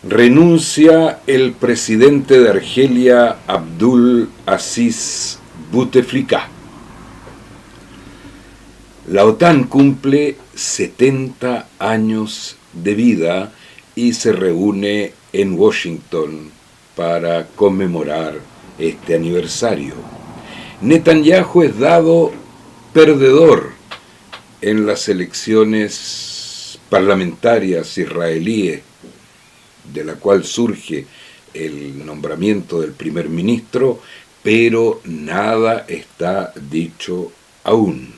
Renuncia el presidente de Argelia, Abdul Aziz Bouteflika. La OTAN cumple 70 años de vida y se reúne en Washington para conmemorar este aniversario. Netanyahu es dado perdedor en las elecciones parlamentarias israelíes, de la cual surge el nombramiento del primer ministro, pero nada está dicho aún.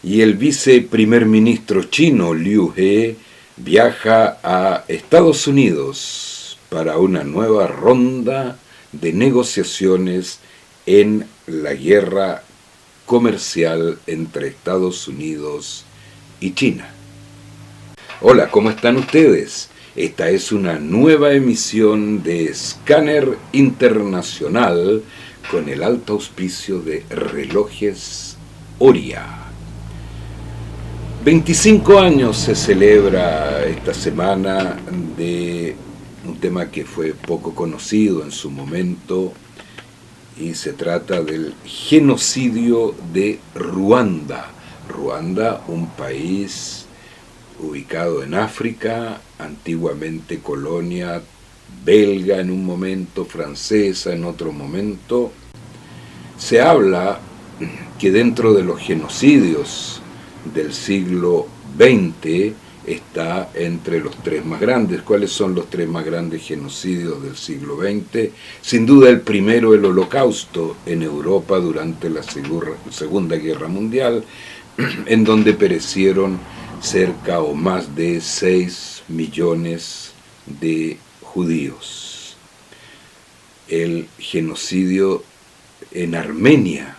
Y el viceprimer ministro chino, Liu He, viaja a Estados Unidos para una nueva ronda de negociaciones en la guerra comercial entre Estados Unidos y China. Hola, ¿cómo están ustedes? Esta es una nueva emisión de Escáner Internacional con el alto auspicio de Relojes Oria. 25 años se celebra esta semana de un tema que fue poco conocido en su momento, y se trata del genocidio de Ruanda. Ruanda, un país ubicado en África, antiguamente colonia belga en un momento, francesa en otro momento. Se habla que dentro de los genocidios del siglo XX está entre los tres más grandes. ¿Cuáles son los tres más grandes genocidios del siglo XX? Sin duda el primero, el Holocausto en Europa durante la Segunda Guerra Mundial, en donde perecieron cerca o más de 6 millones de judíos. El genocidio en Armenia,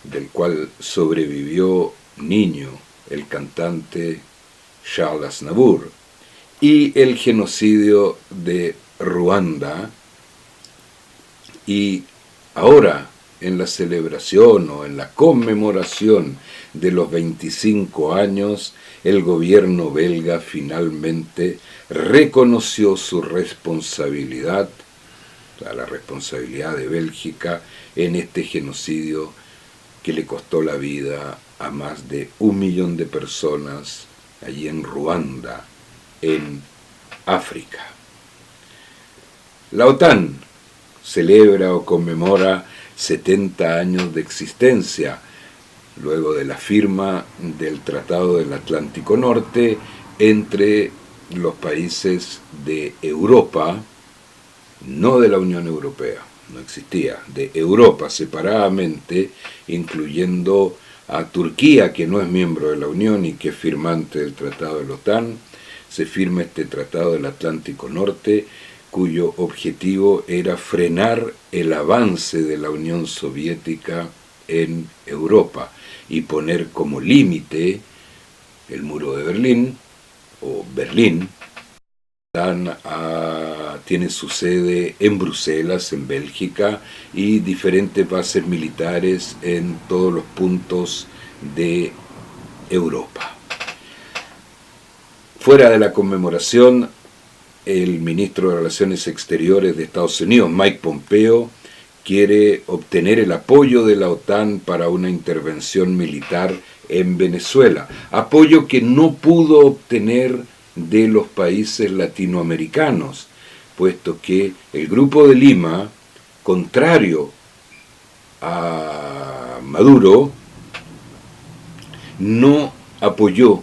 del cual sobrevivió niño el cantante Charles Aznavour, y el genocidio de Ruanda. Y ahora, en la celebración o en la conmemoración de los 25 años, el gobierno belga finalmente reconoció su responsabilidad, la responsabilidad de Bélgica en este genocidio que le costó la vida a más de 1 millón de personas allí en Ruanda, en África. La OTAN celebra o conmemora 70 años de existencia, luego de la firma del Tratado del Atlántico Norte entre los países de Europa, no de la Unión Europea, no existía, de Europa separadamente, incluyendo a Turquía, que no es miembro de la Unión y que es firmante del Tratado de la OTAN. Se firma este Tratado del Atlántico Norte, cuyo objetivo era frenar el avance de la Unión Soviética en Europa y poner como límite el muro de Berlín, o Berlín. Tiene su sede en Bruselas, en Bélgica, y diferentes bases militares en todos los puntos de Europa. Fuera de la conmemoración, el ministro de Relaciones Exteriores de Estados Unidos, Mike Pompeo, quiere obtener el apoyo de la OTAN para una intervención militar en Venezuela, apoyo que no pudo obtener de los países latinoamericanos, puesto que el Grupo de Lima, contrario a Maduro, no apoyó,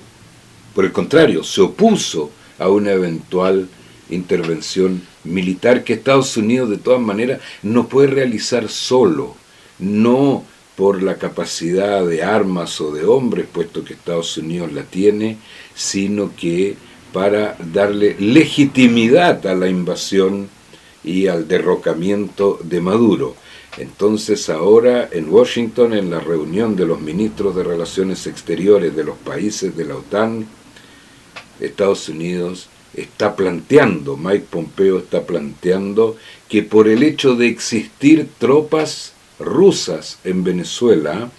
por el contrario, se opuso a una eventual intervención militar que Estados Unidos de todas maneras no puede realizar solo, no por la capacidad de armas o de hombres, puesto que Estados Unidos la tiene, sino que para darle legitimidad a la invasión y al derrocamiento de Maduro. Entonces ahora en Washington, en la reunión de los ministros de Relaciones Exteriores de los países de la OTAN, Estados Unidos está planteando, Mike Pompeo está planteando que por el hecho de existir tropas rusas en Venezuela,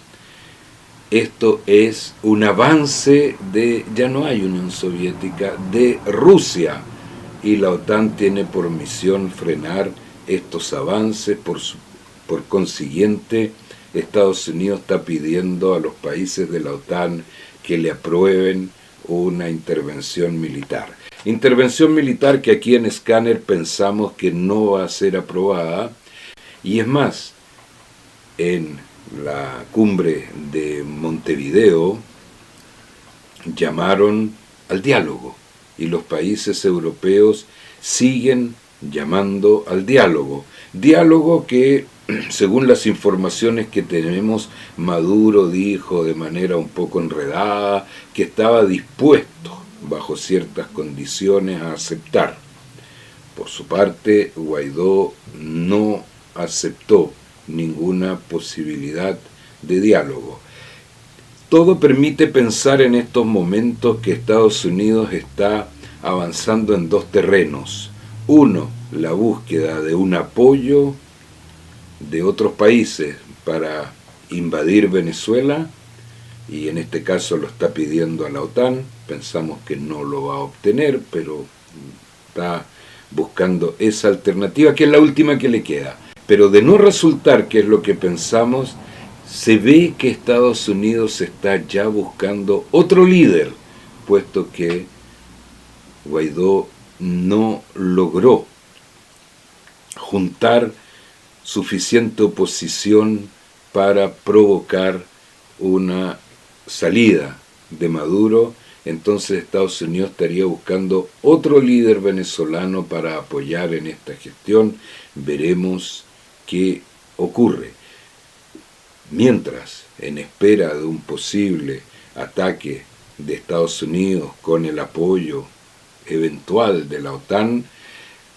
esto es un avance de, ya no hay Unión Soviética, de Rusia, y la OTAN tiene por misión frenar estos avances. Por consiguiente, Estados Unidos está pidiendo a los países de la OTAN que le aprueben una intervención militar. Intervención militar que aquí en Scanner pensamos que no va a ser aprobada, y es más, en la cumbre de Montevideo llamaron al diálogo, y los países europeos siguen llamando al diálogo. Diálogo que, según las informaciones que tenemos, Maduro dijo de manera un poco enredada que estaba dispuesto, bajo ciertas condiciones, a aceptar. Por su parte, Guaidó no aceptó ninguna posibilidad de diálogo. Todo permite pensar en estos momentos que Estados Unidos está avanzando en dos terrenos. Uno, la búsqueda de un apoyo de otros países para invadir Venezuela, y en este caso lo está pidiendo a la OTAN. Pensamos que no lo va a obtener, pero está buscando esa alternativa, que es la última que le queda. Pero de no resultar, que es lo que pensamos, se ve que Estados Unidos está ya buscando otro líder, puesto que Guaidó no logró juntar suficiente oposición para provocar una salida de Maduro. Entonces Estados Unidos estaría buscando otro líder venezolano para apoyar en esta gestión. Veremos qué ocurre. Mientras, en espera de un posible ataque de Estados Unidos con el apoyo eventual de la OTAN,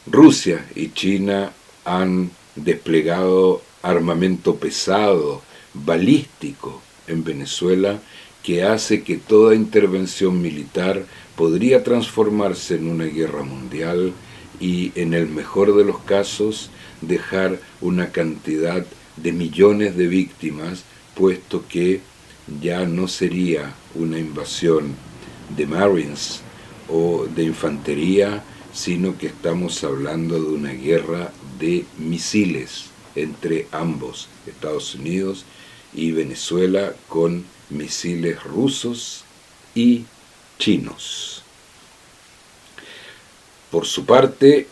Rusia y China han desplegado armamento pesado, balístico en Venezuela, que hace que toda intervención militar podría transformarse en una guerra mundial y, en el mejor de los casos, dejar una cantidad de millones de víctimas, puesto que ya no sería una invasión de Marines o de infantería, sino que estamos hablando de una guerra de misiles entre ambos, Estados Unidos y Venezuela, con misiles rusos y chinos. Por su parte,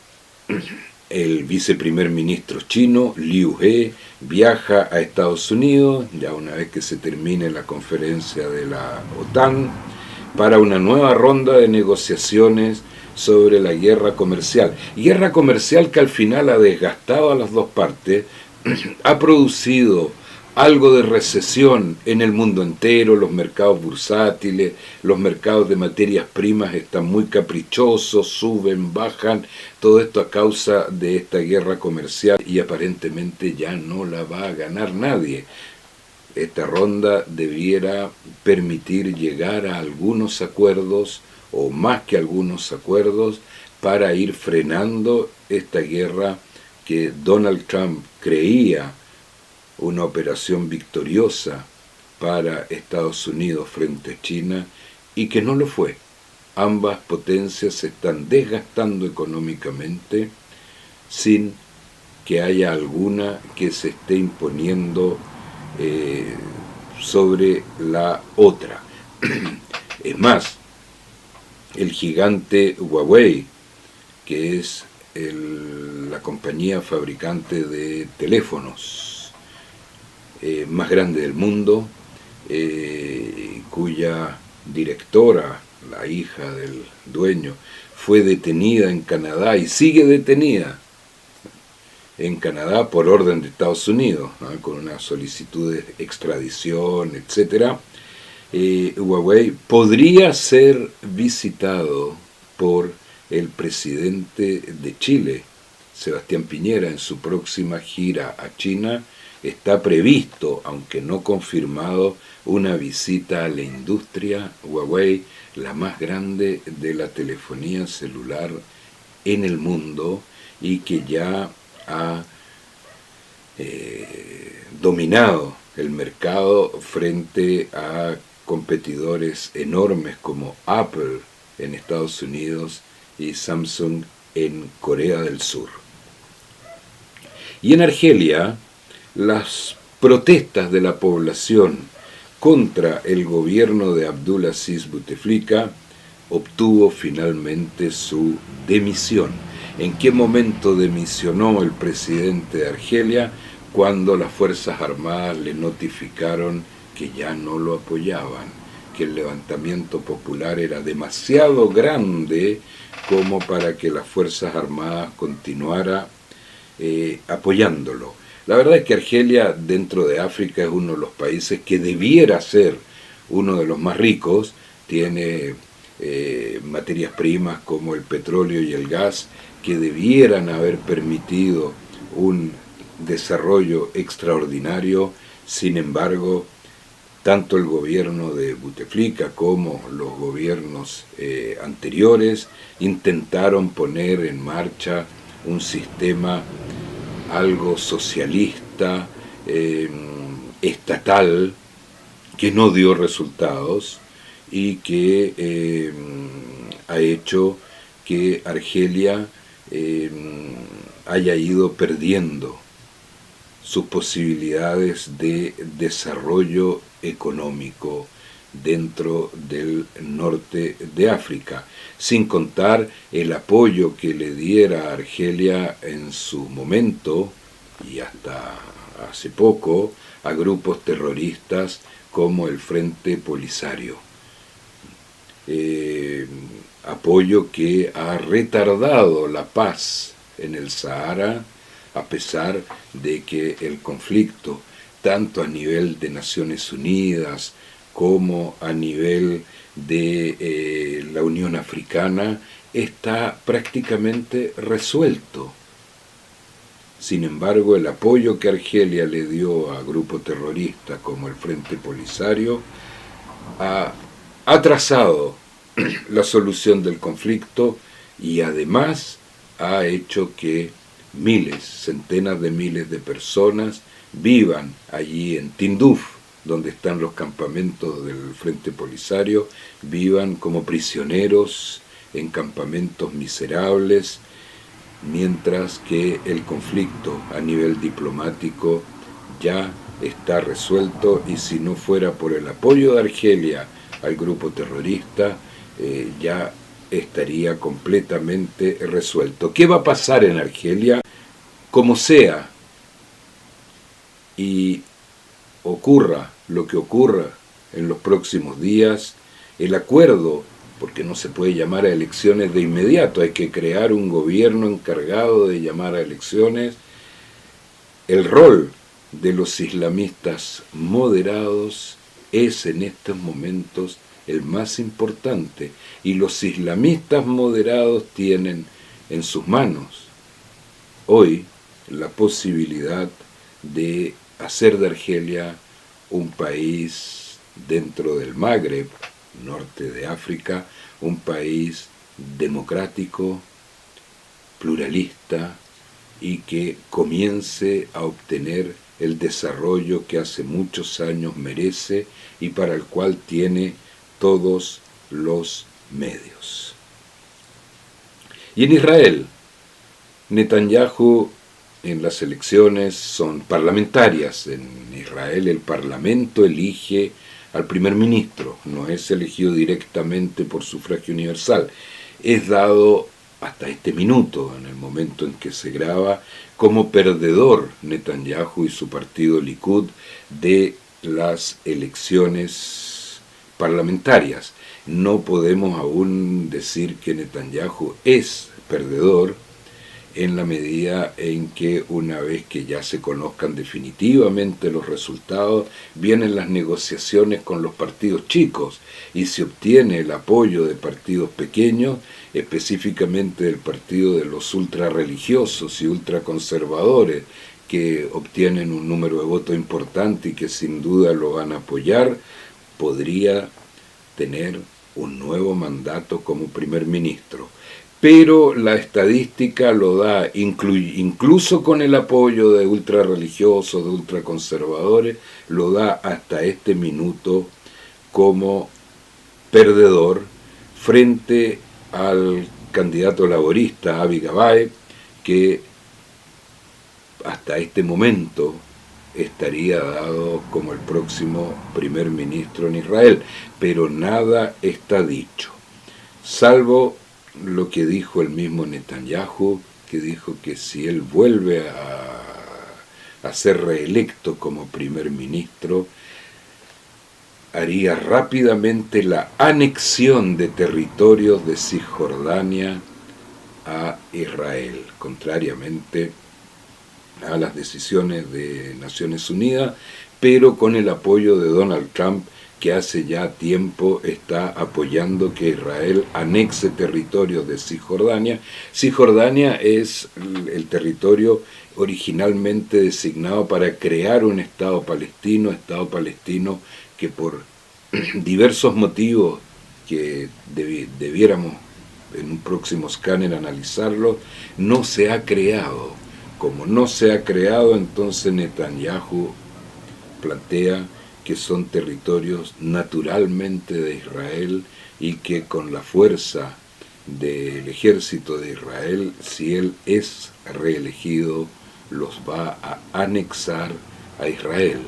el viceprimer ministro chino, Liu He, viaja a Estados Unidos, ya una vez que se termine la conferencia de la OTAN, para una nueva ronda de negociaciones sobre la guerra comercial. Guerra comercial que al final ha desgastado a las dos partes, ha producido algo de recesión en el mundo entero. Los mercados bursátiles, los mercados de materias primas están muy caprichosos, suben, bajan, todo esto a causa de esta guerra comercial, y aparentemente ya no la va a ganar nadie. Esta ronda debiera permitir llegar a algunos acuerdos, o más que algunos acuerdos, para ir frenando esta guerra que Donald Trump creía una operación victoriosa para Estados Unidos frente a China, y que no lo fue. Ambas potencias se están desgastando económicamente sin que haya alguna que se esté imponiendo sobre la otra. Es más, el gigante Huawei, que es la compañía fabricante de teléfonos más grande del mundo, cuya directora, la hija del dueño, fue detenida en Canadá y sigue detenida en Canadá por orden de Estados Unidos, ¿no?, con una solicitud de extradición, etc. Huawei podría ser visitado por el presidente de Chile, Sebastián Piñera, en su próxima gira a China. Está previsto, aunque no confirmado, una visita a la industria Huawei, la más grande de la telefonía celular en el mundo, y que ya ha dominado el mercado frente a competidores enormes como Apple en Estados Unidos y Samsung en Corea del Sur. Y en Argelia, las protestas de la población contra el gobierno de Abdulaziz Bouteflika obtuvo finalmente su demisión. ¿En qué momento demisionó el presidente de Argelia? Cuando las Fuerzas Armadas le notificaron que ya no lo apoyaban, que el levantamiento popular era demasiado grande como para que las Fuerzas Armadas continuara apoyándolo. La verdad es que Argelia, dentro de África, es uno de los países que debiera ser uno de los más ricos. Tiene materias primas como el petróleo y el gas que debieran haber permitido un desarrollo extraordinario. Sin embargo, tanto el gobierno de Bouteflika como los gobiernos anteriores intentaron poner en marcha un sistema algo socialista, estatal, que no dio resultados y que ha hecho que Argelia haya ido perdiendo sus posibilidades de desarrollo económico dentro del norte de África, sin contar el apoyo que le diera a Argelia en su momento y hasta hace poco a grupos terroristas como el Frente Polisario. Apoyo que ha retardado la paz en el Sahara, a pesar de que el conflicto, tanto a nivel de Naciones Unidas como a nivel de la Unión Africana, está prácticamente resuelto. Sin embargo, el apoyo que Argelia le dio a grupos terroristas como el Frente Polisario ha atrasado la solución del conflicto y además ha hecho que miles, centenas de miles de personas vivan allí en Tinduf, donde están los campamentos del Frente Polisario, vivan como prisioneros en campamentos miserables, mientras que el conflicto a nivel diplomático ya está resuelto, y si no fuera por el apoyo de Argelia al grupo terrorista, ya estaría completamente resuelto. ¿Qué va a pasar en Argelia? Como sea, y ocurra lo que ocurra en los próximos días, el acuerdo, porque no se puede llamar a elecciones de inmediato, hay que crear un gobierno encargado de llamar a elecciones, el rol de los islamistas moderados es en estos momentos el más importante, y los islamistas moderados tienen en sus manos hoy la posibilidad de hacer de Argelia un país dentro del Magreb, norte de África, un país democrático, pluralista, y que comience a obtener el desarrollo que hace muchos años merece y para el cual tiene todos los medios. Y en Israel, Netanyahu, en las elecciones son parlamentarias. En Israel el Parlamento elige al primer ministro, no es elegido directamente por sufragio universal. Es dado hasta este minuto, en el momento en que se graba, como perdedor Netanyahu y su partido Likud de las elecciones parlamentarias. No podemos aún decir que Netanyahu es perdedor, en la medida en que una vez que ya se conozcan definitivamente los resultados, vienen las negociaciones con los partidos chicos y se obtiene el apoyo de partidos pequeños, específicamente del partido de los ultrarreligiosos y ultraconservadores, que obtienen un número de votos importante y que sin duda lo van a apoyar. Podría tener un nuevo mandato como primer ministro. pero la estadística lo da, incluso con el apoyo de ultrarreligiosos, de ultraconservadores, lo da hasta este minuto como perdedor frente al candidato laborista Avi Gabay, que hasta este momento estaría dado como el próximo primer ministro en Israel, pero nada está dicho, salvo lo que dijo el mismo Netanyahu, que dijo que si él vuelve a ser reelecto como primer ministro, haría rápidamente la anexión de territorios de Cisjordania a Israel, contrariamente a las decisiones de Naciones Unidas, pero con el apoyo de Donald Trump, que hace ya tiempo está apoyando que Israel anexe territorios de Cisjordania. Cisjordania es el territorio originalmente designado para crear un Estado palestino que por diversos motivos que debiéramos en un próximo escáner analizarlo, no se ha creado. Como no se ha creado, entonces Netanyahu plantea que son territorios naturalmente de Israel y que con la fuerza del ejército de Israel, si él es reelegido, los va a anexar a Israel.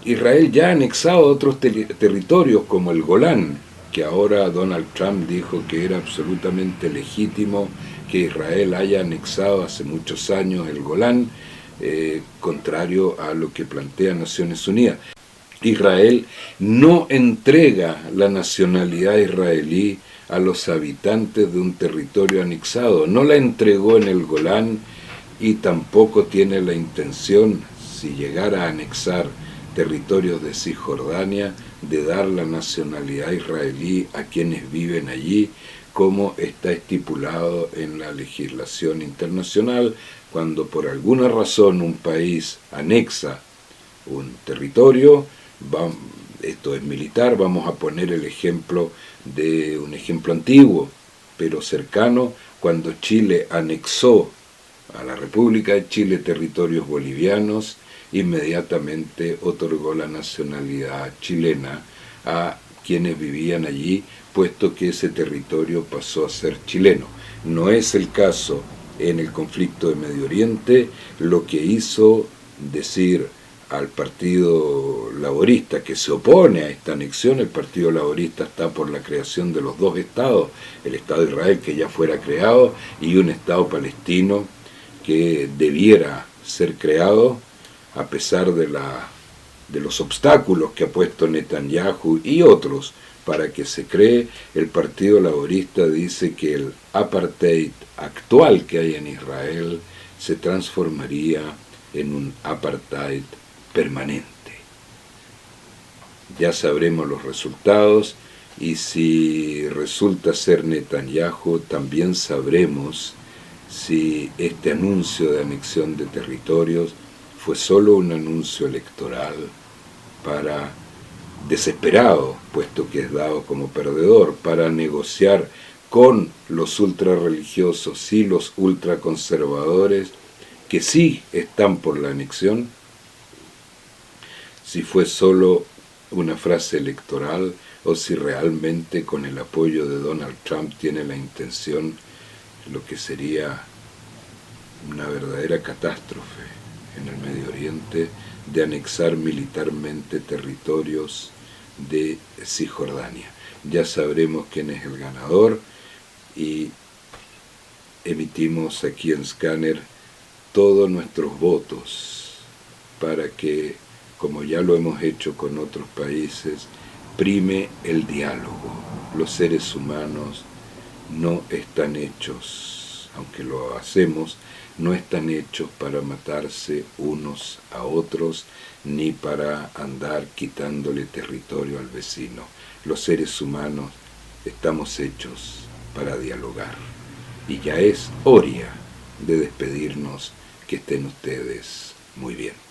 Israel ya ha anexado otros territorios como el Golán, que ahora Donald Trump dijo que era absolutamente legítimo que Israel haya anexado hace muchos años el Golán, contrario a lo que plantea Naciones Unidas. Israel no entrega la nacionalidad israelí a los habitantes de un territorio anexado, no la entregó en el Golán y tampoco tiene la intención, si llegara a anexar territorios de Cisjordania, de dar la nacionalidad israelí a quienes viven allí, como está estipulado en la legislación internacional, cuando por alguna razón un país anexa un territorio, esto es militar, vamos a poner el ejemplo de un ejemplo antiguo, pero cercano, cuando Chile anexó a la República de Chile territorios bolivianos, inmediatamente otorgó la nacionalidad chilena a quienes vivían allí, puesto que ese territorio pasó a ser chileno. No es el caso en el conflicto de Medio Oriente, lo que hizo decir al Partido Laborista, que se opone a esta anexión. El Partido Laborista está por la creación de los dos estados, el Estado de Israel que ya fuera creado y un Estado palestino que debiera ser creado a pesar de los obstáculos que ha puesto Netanyahu y otros para que se cree. El Partido Laborista dice que el apartheid actual que hay en Israel se transformaría en un apartheid permanente. Ya sabremos los resultados y si resulta ser Netanyahu, también sabremos si este anuncio de anexión de territorios fue solo un anuncio electoral para desesperado, puesto que es dado como perdedor, para negociar con los ultrarreligiosos y los ultraconservadores que sí están por la anexión, si fue solo una frase electoral o si realmente con el apoyo de Donald Trump tiene la intención, lo que sería una verdadera catástrofe en el Medio Oriente, de anexar militarmente territorios de Cisjordania. Ya sabremos quién es el ganador y emitimos aquí en Scanner todos nuestros votos para que, como ya lo hemos hecho con otros países, prime el diálogo. Los seres humanos no están hechos, aunque lo hacemos, no están hechos para matarse unos a otros, ni para andar quitándole territorio al vecino. Los seres humanos estamos hechos para dialogar. Y ya es hora de despedirnos. Que estén ustedes muy bien.